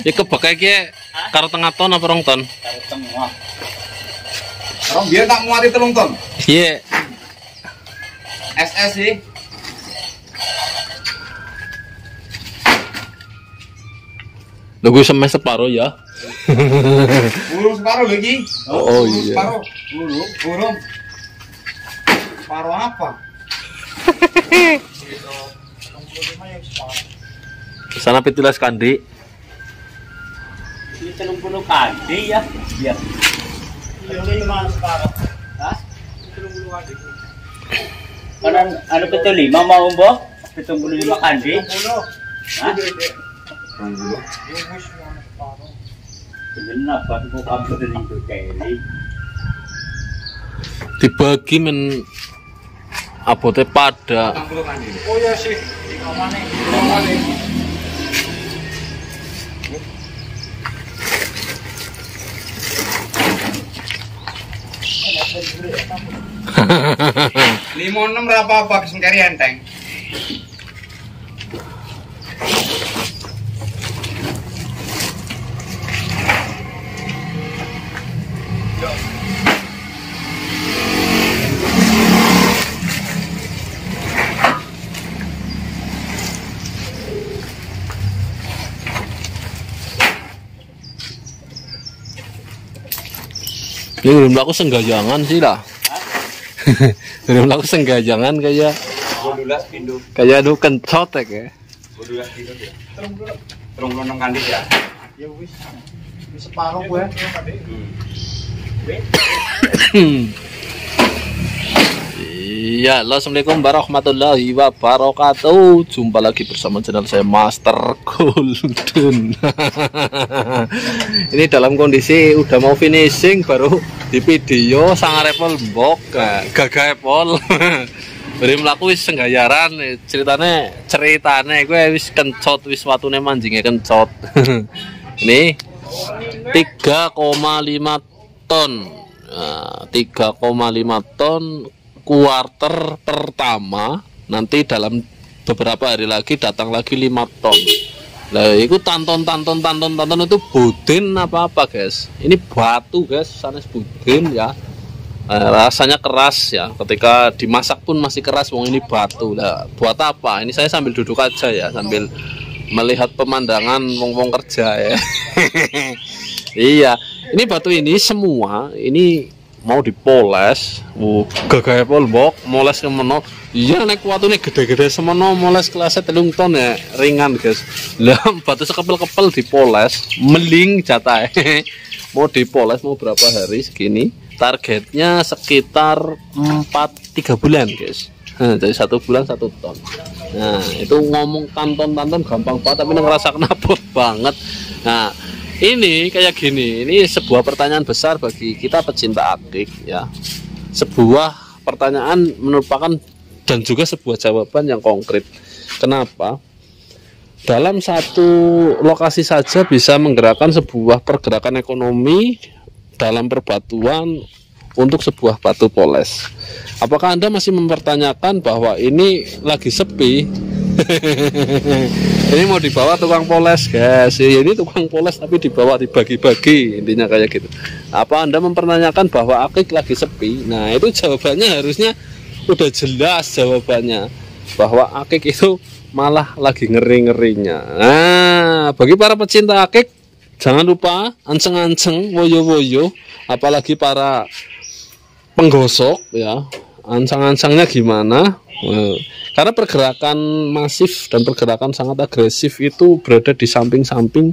Iki kebekai ki karo tengah ton apa rong ton? Karo tengah. Orang biar tak muati 3 ton. Iya. SS sih. Lho semes separuh ya. Burung separuh lagi. Oh iya. Separuh. Burung. Separuh apa? Sana 17 kandi. Ini 30 kandi ya. Iya. Ini mana separuh? Hah? 30 kandi. Kan ada 75 mau mbok? 75 kandi. Hah? Benar apa kok kamu dari itu kali? Dibagi men abote pada. Oh ya sih. Ngomane. Lima 6 apa kesengkari enteng. Ini belum laku senggajangan sih lah. Belum laku senggajangan kayak kayak aduh kencot ya. 12 kilo ya. 36 kandi ya. Ya wis. Wis separuh gue. Iya, assalamualaikum warahmatullahi wabarakatuh. Jumpa lagi bersama channel saya Master Golden. Ini dalam kondisi udah mau finishing baru di video sangat repol mbok gagah epol. Beri melaku wis senggayaran ceritane gue wis kencot wis watune manjingnya kencot. Ini 3,5 ton. Nah, 3,5 ton kuarter pertama, nanti dalam beberapa hari lagi datang lagi 5 ton. Lah itu tanton itu budin apa guys? Ini batu guys, sanes budin ya. Rasanya keras ya, ketika dimasak pun masih keras. Wong ini batu lah. Buat apa? Ini saya sambil duduk aja ya, sambil melihat pemandangan wong kerja ya. Iya, ini batu ini semua ini mau dipoles, gagah pol mbok, moles kemana? Iya nek watune gede-gede semono moles kelasnya 3 ton ya, ringan guys. Lah batu sekepel-kepel dipoles, meling jatah. Mau dipoles mau berapa hari segini? Targetnya sekitar 3 bulan guys. Jadi 1 bulan 1 ton. Nah itu ngomong tanton gampang banget, tapi ngerasa kenapot banget. Nah ini kayak gini, ini sebuah pertanyaan besar bagi kita pecinta akik ya. Sebuah pertanyaan merupakan dan juga sebuah jawaban yang konkret. Kenapa? Dalam satu lokasi saja bisa menggerakkan sebuah pergerakan ekonomi dalam perbatuan untuk sebuah batu poles. Apakah Anda masih mempertanyakan bahwa ini lagi sepi? Ini mau dibawa tukang poles guys. Ini tukang poles tapi dibawa dibagi-bagi, intinya kayak gitu. Apa Anda mempertanyakan bahwa akik lagi sepi? Nah itu jawabannya harusnya udah jelas jawabannya, bahwa akik itu malah lagi ngeri-ngerinya. Nah bagi para pecinta akik, jangan lupa anceng-anceng, woyo-woyo, apalagi para penggosok ya, ancang-ancangnya gimana? Karena pergerakan masif dan pergerakan sangat agresif itu berada di samping-samping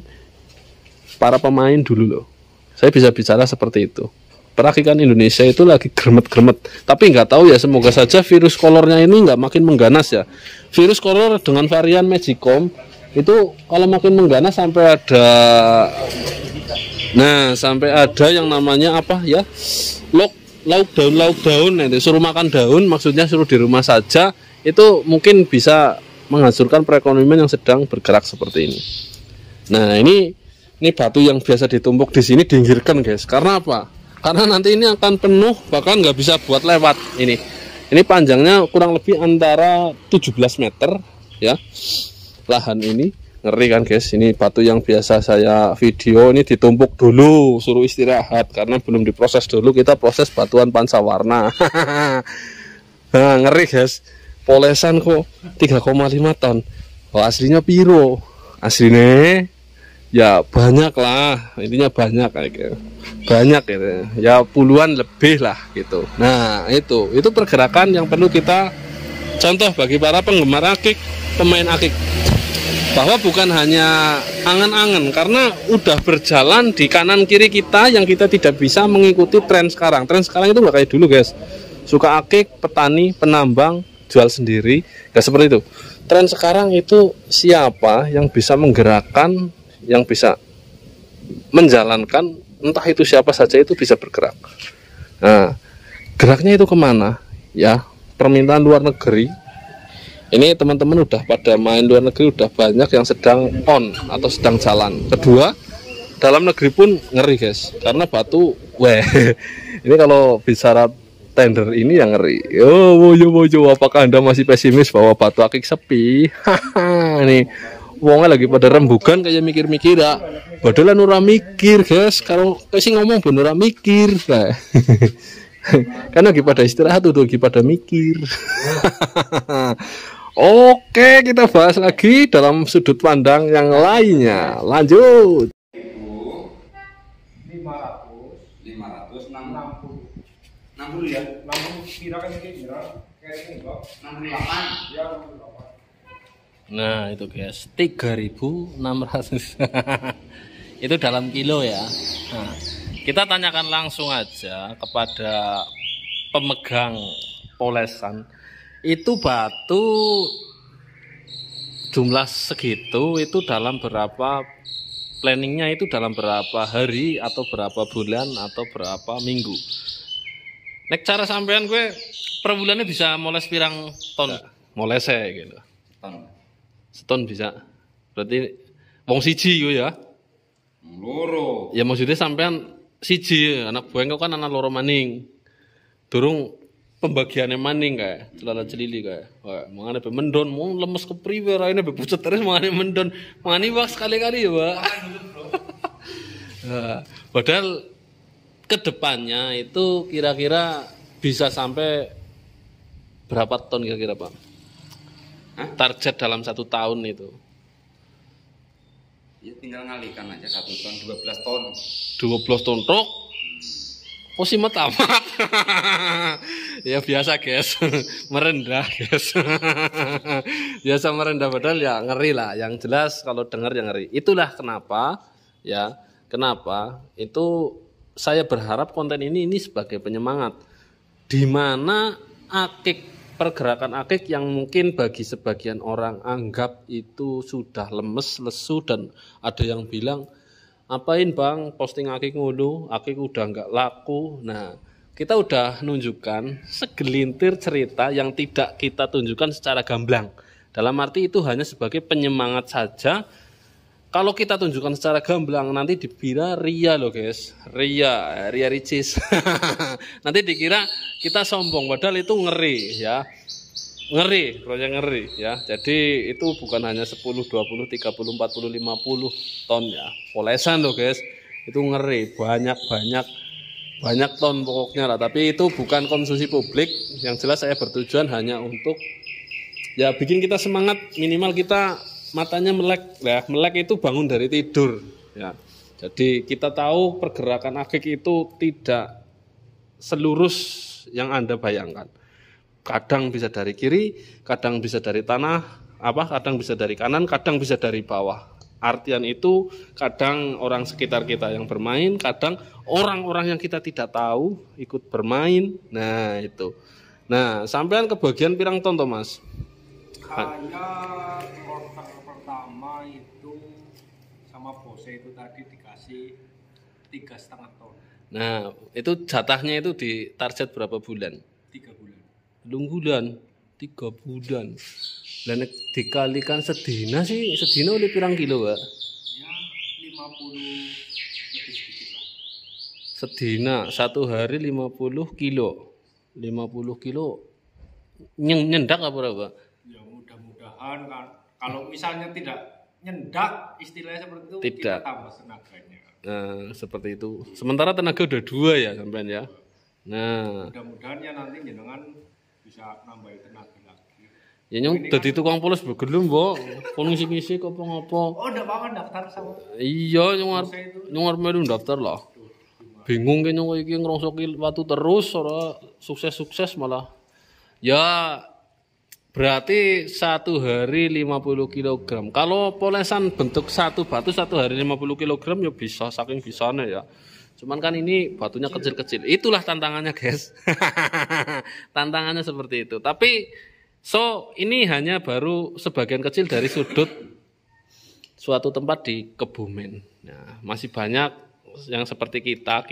para pemain dulu loh. Saya bisa bicara seperti itu. Perakikan Indonesia itu lagi gremet-gremet. Tapi nggak tahu ya, semoga saja virus kolornya ini nggak makin mengganas ya. Virus kolor dengan varian Magicom itu kalau makin mengganas sampai ada, nah sampai ada yang namanya apa ya, lauk daun nanti suruh makan daun, maksudnya suruh di rumah saja. Itu mungkin bisa menghancurkan perekonomian yang sedang bergerak seperti ini. Nah ini batu yang biasa ditumpuk di sini diinggirkan guys. Karena apa? Karena nanti ini akan penuh, bahkan nggak bisa buat lewat. Ini panjangnya kurang lebih antara 17 meter ya lahan ini. ngeri kan guys. Ini batu yang biasa saya video ini ditumpuk dulu, suruh istirahat karena belum diproses dulu. Kita proses batuan pancawarna. Nah, ngeri guys. Polesan kok 3,5 ton. Oh, aslinya piro? Aslinya ya banyak lah, intinya banyak kayak gitu. Banyak gitu. Ya puluhan lebih lah gitu. Nah, itu pergerakan yang perlu kita contoh bagi para penggemar akik, pemain akik. Bahwa bukan hanya angan-angan, karena udah berjalan di kanan kiri kita yang kita tidak bisa mengikuti tren sekarang. Tren sekarang itu nggak kayak dulu guys. Suka akik, petani, penambang, jual sendiri, nggak seperti itu. Tren sekarang itu siapa yang bisa menggerakkan, yang bisa menjalankan, entah itu siapa saja itu bisa bergerak. Nah, geraknya itu kemana? Ya, permintaan luar negeri. Ini teman-teman udah pada main luar negeri, udah banyak yang sedang on atau sedang jalan. Kedua, dalam negeri pun ngeri guys, karena batu, ini kalau bicara tender ini yang ngeri. Yo, apakah Anda masih pesimis bahwa batu akik sepi? Nih, wongnya lagi pada rembugan kayak mikir-mikir ya. Padahal ora mikir guys, kalau sih ngomong bener ora mikir. Karena lagi pada istirahat udah lagi pada mikir. Oke, kita bahas lagi dalam sudut pandang yang lainnya. Lanjut. 60 ya? 60 kira kan ini kok 68 ya 68. Nah itu guys 3.600. Itu dalam kilo ya. Nah, kita tanyakan langsung aja kepada pemegang polesan, itu batu jumlah segitu itu dalam berapa, planningnya itu dalam berapa hari atau berapa bulan atau berapa minggu. Nek cara sampean gue per bulannya bisa moles pirang ton? Moles gitu. Seton bisa. Berarti wong siji gue ya. Loro. Ya maksudnya sampean siji, anak buah kau kan anak loro maning. Durung pembagiannya maning kayak celana celili kayak. Wah, mangane be mendon, mau lemes kepriwe raine be pucet terus mangane mendon. Mangane wak sekali-kali ya, Pak. Nah, padahal kedepannya itu kira-kira bisa sampai berapa ton kira-kira Pak? Target dalam 1 tahun itu? Ya tinggal ngalikan aja 1 ton, 12 ton. 12 ton truk? Oh sih amat. Ya biasa guys, merendah guys. Biasa merendah padahal ya ngeri lah. Yang jelas kalau dengar yang ngeri. Itulah kenapa ya, kenapa itu saya berharap konten ini sebagai penyemangat, di mana akik, pergerakan akik yang mungkin bagi sebagian orang anggap itu sudah lemes, lesu, dan ada yang bilang apain bang posting akik mulu, akik udah nggak laku. Nah kita udah nunjukkan segelintir cerita yang tidak kita tunjukkan secara gamblang, dalam arti itu hanya sebagai penyemangat saja. Kalau kita tunjukkan secara gamblang nanti dikira ria loh guys, ria ricis. Nanti dikira kita sombong, padahal itu ngeri ya, ngeri, proyek ngeri ya. Jadi itu bukan hanya 10, 20, 30, 40, 50 ton ya, polesan loh guys, itu ngeri, banyak ton pokoknya lah. Tapi itu bukan konsumsi publik, yang jelas saya bertujuan hanya untuk ya bikin kita semangat, minimal kita matanya melek ya. Melek itu bangun dari tidur ya. Jadi kita tahu pergerakan akik itu tidak selurus yang Anda bayangkan. Kadang bisa dari kiri, kadang bisa dari tanah, kadang bisa dari kanan, kadang bisa dari bawah. Artian itu kadang orang sekitar kita yang bermain, kadang orang-orang yang kita tidak tahu ikut bermain. Nah itu. Nah sampean kebagian pirang ton toh Mas? Saya kloter pertama itu sama bose itu tadi dikasih 3,5 ton. Nah itu jatahnya itu di target berapa bulan? 3 bulan. Belum bulan, 3 bulan. Dan dikalikan sedina sih, sedina oleh pirang kilo Pak? Ya 50 lebih sedikit lah. Sedina, 1 hari 50 kilo. 50 kilo nyendak apa Pak? Ya mudah-mudahan kan, kalau misalnya tidak nyendak istilahnya seperti itu, Tidak. kita tambah tenaganya. Nah, seperti itu. Sementara tenaga udah 2 ya sampean ya. Nah, Mudah-mudahan ya nanti jenengan bisa nambahin tenaga lagi. ya nyong dadi tukang polis begelem, Mbok. Kon ngisi-ngisi kok apa-apa. Oh, enggak apa-apa daftar sama. Iya, nyong arep melu daftar lah. Bingung ke nyong iki ngrongsoki watu terus ora sukses-sukses malah. Ya berarti 1 hari 50 kg. Kalau polesan bentuk satu batu 1 hari 50 kg ya bisa, saking bisanya ya. Cuman kan ini batunya kecil-kecil. Itulah tantangannya, guys. Tantangannya seperti itu. Tapi ini hanya baru sebagian kecil dari sudut suatu tempat di Kebumen. Nah, masih banyak yang seperti kita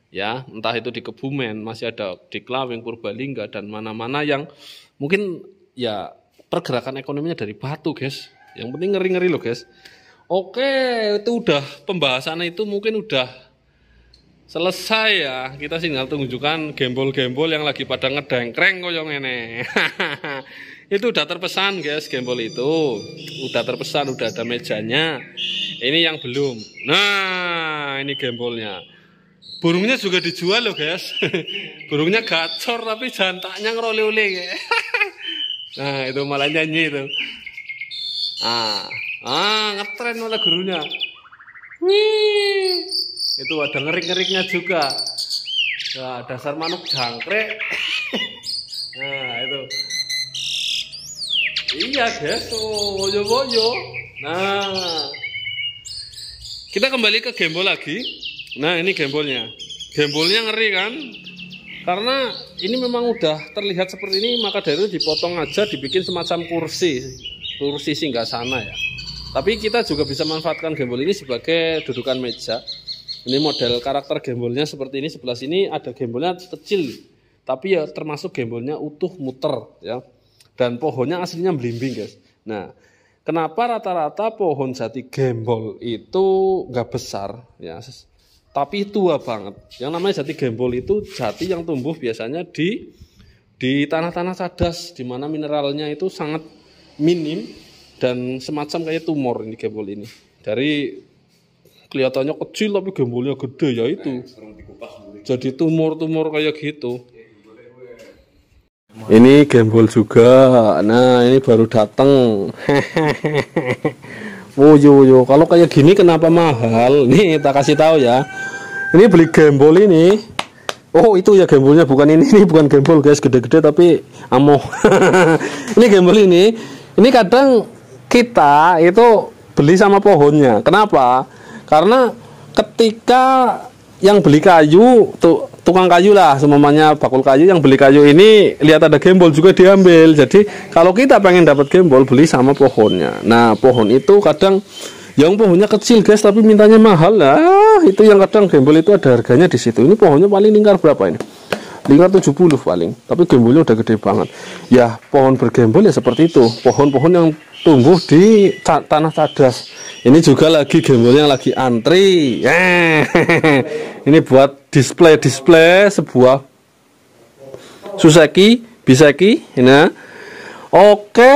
ya, entah itu di Kebumen, masih ada di Klawing, Purbalingga dan mana-mana yang mungkin ya pergerakan ekonominya dari batu, guys. Yang penting ngeri-ngeri loh, guys. Oke, itu udah pembahasan itu mungkin udah selesai ya. Kita tinggal tunjukkan gembol-gembol yang lagi pada ngedengkreng koyo ngene. Itu udah terpesan, guys, gembol itu. Udah terpesan, udah ada mejanya. Ini yang belum. Nah, ini gembolnya. Burungnya juga dijual loh, guys. Burungnya gacor tapi jantaknya ngerole-ole. Nah, itu malah nyanyi itu. Ngetren malah gurunya. Wih. Itu ada ngerik-ngeriknya juga. Nah, dasar manuk jangkrik. Nah, itu. Iya, guys. Boyo-boyo. Nah. Kita kembali ke gembol lagi. Nah, ini gembolnya. Gembolnya ngeri kan? Karena ini memang udah terlihat seperti ini, maka dari itu dipotong aja, dibikin semacam kursi singgasana ya. Tapi kita juga bisa manfaatkan gembol ini sebagai dudukan meja. Ini model karakter gembolnya seperti ini. Sebelah sini ada gembolnya kecil, tapi ya termasuk gembolnya utuh muter ya. Dan pohonnya aslinya belimbing, guys. Nah, kenapa rata-rata pohon jati gembol itu nggak besar ya, tapi tua banget. Yang namanya jati gembol itu jati yang tumbuh biasanya di tanah-tanah cadas, di mana mineralnya itu sangat minim dan semacam kayak tumor ini gembol ini. Dari kelihatannya kecil tapi gembolnya gede ya itu. Jadi tumor-tumor kayak gitu. Ini gembol juga. Nah, ini baru datang. Yo. Kalau kayak gini kenapa mahal? Nih, tak kasih tahu ya. Ini beli gembol ini. Oh, itu ya gembolnya, bukan ini. Ini bukan gembol, guys, gede-gede tapi amoh. Ini gembol ini. Ini kadang kita itu beli sama pohonnya. Kenapa? Karena ketika yang beli kayu, tukang kayu lah, semuanya bakul kayu yang beli kayu ini lihat ada gembol juga diambil. Jadi kalau kita pengen dapat gembol, beli sama pohonnya. Nah, pohon itu kadang yang pohonnya kecil, guys, tapi mintanya mahal. Nah, itu yang kadang gembol itu ada harganya di situ. Ini pohonnya paling lingkar berapa ini? Lingkar 70 paling, tapi gembolnya udah gede banget. Ya, pohon bergembol ya seperti itu. Pohon-pohon yang tumbuh di tanah cadas. Ini juga lagi gembolnya lagi antri. Ini buat display sebuah Suseki, Biseki. Nah, oke.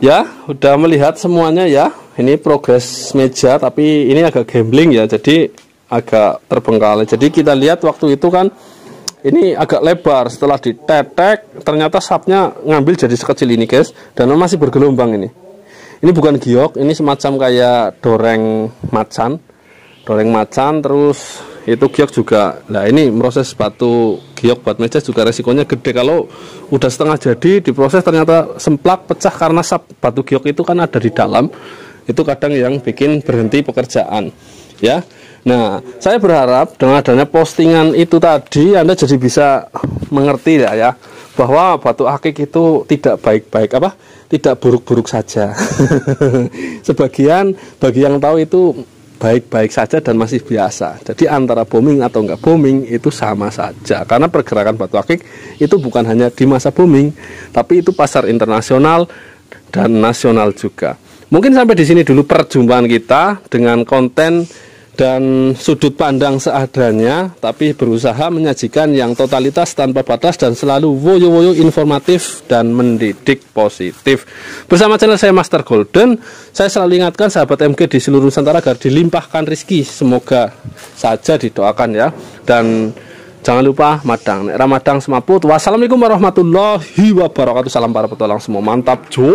Ya, udah melihat semuanya ya. Ini progres meja, tapi ini agak gambling ya, jadi agak terbengkalai. Jadi kita lihat waktu itu kan ini agak lebar, setelah ditetek ternyata sapnya ngambil jadi sekecil ini, guys, dan masih bergelombang ini. Ini bukan giok, ini semacam kayak doreng macan, terus itu giok juga. Nah, ini proses batu giok buat meja juga resikonya gede. Kalau udah setengah jadi diproses ternyata semplak, pecah karena sap batu giok itu kan ada di dalam. Itu kadang yang bikin berhenti pekerjaan ya. Nah, saya berharap dengan adanya postingan itu tadi Anda jadi bisa mengerti ya bahwa batu akik itu tidak baik-baik tidak buruk-buruk saja. Sebagian bagi yang tahu itu baik-baik saja dan masih biasa. Jadi antara booming atau enggak booming itu sama saja. Karena pergerakan batu akik itu bukan hanya di masa booming, tapi itu pasar internasional dan nasional juga. Mungkin sampai di sini dulu perjumpaan kita dengan konten dan sudut pandang seadanya, tapi berusaha menyajikan yang totalitas tanpa batas dan selalu woyo-woyo informatif dan mendidik positif. Bersama channel saya Master Golden, saya selalu ingatkan sahabat MG di seluruh Nusantara agar dilimpahkan rezeki, semoga saja didoakan ya. Dan jangan lupa madang, Ramadang semaput. Wassalamualaikum warahmatullahi wabarakatuh. Salam para petualang semua, mantap, jo.